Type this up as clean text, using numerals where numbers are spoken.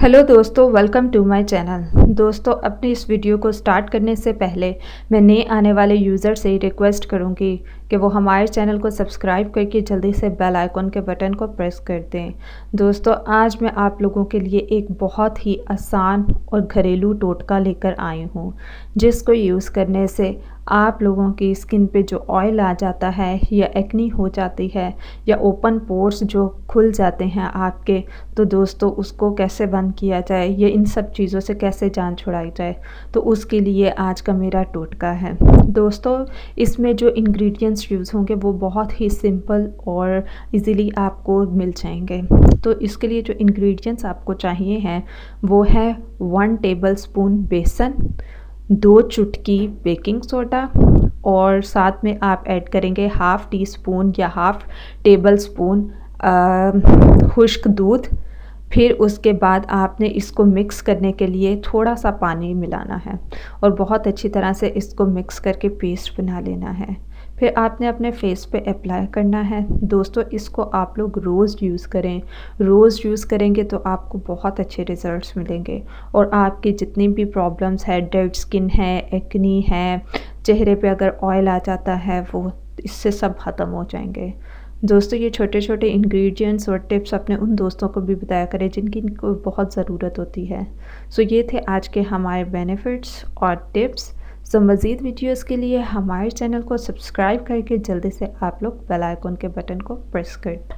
Hello दोस्तों, welcome to my channel. दोस्तों, अपनी इस वीडियो को स्टार्ट करने से पहले मैं नए आने वाले यूज़र से रिक्वेस्ट करूंगी कि वो हमारे चैनल को सब्सक्राइब करके जल्दी से बेल आइकन के बटन को प्रेस कर दें। दोस्तों, आज मैं आप लोगों के लिए एक बहुत ही आसान और घरेलू टोटका लेकर आई हूँ, जिसको यूज़ करने से आप लोगों की स्किन पे जो ऑयल आ जाता है या एक्नी हो जाती है या ओपन पोर्स जो खुल जाते हैं आपके, तो दोस्तों उसको कैसे बंद किया जाए, ये इन सब चीज़ों से कैसे जान छुड़ाई जाए, तो उसके लिए आज का मेरा टोटका है। दोस्तों, इसमें जो इंग्रेडिएंट्स यूज़ होंगे वो बहुत ही सिंपल और इजीली आपको मिल जाएंगे। तो इसके लिए जो इंग्रेडिएंट्स आपको चाहिए हैं वो है 1 टेबलस्पून बेसन, 2 चुटकी बेकिंग सोडा और साथ में आप ऐड करेंगे हाफ़ टी स्पून या हाफ़ टेबल स्पून खुश्क दूध। फिर उसके बाद आपने इसको मिक्स करने के लिए थोड़ा-सा पानी मिलाना है और बहुत अच्छी तरह से इसको मिक्स करके पेस्ट बना लेना है। फिर आपने अपने फेस पे अप्लाई करना है। दोस्तों, इसको आप लोग रोज़ यूज़ करें। रोज़ यूज़ करेंगे तो आपको बहुत अच्छे रिज़ल्ट्स मिलेंगे और आपकी जितनी भी प्रॉब्लम्स है, डेड स्किन है, एक्नी है, चेहरे पे अगर ऑयल आ जाता है, वो इससे सब ख़त्म हो जाएंगे। दोस्तों, ये छोटे-छोटे इंग्रेडिएंट्स और टिप्स अपने उन दोस्तों को भी बताया करें जिनकी इनको बहुत ज़रूरत होती है। सो ये थे आज के हमारे बेनिफिट्स और टिप्स। सो मज़ीद वीडियोज़ के लिए हमारे चैनल को सब्सक्राइब करके जल्दी से आप लोग बेल आइकन के बटन को प्रेस कर दें।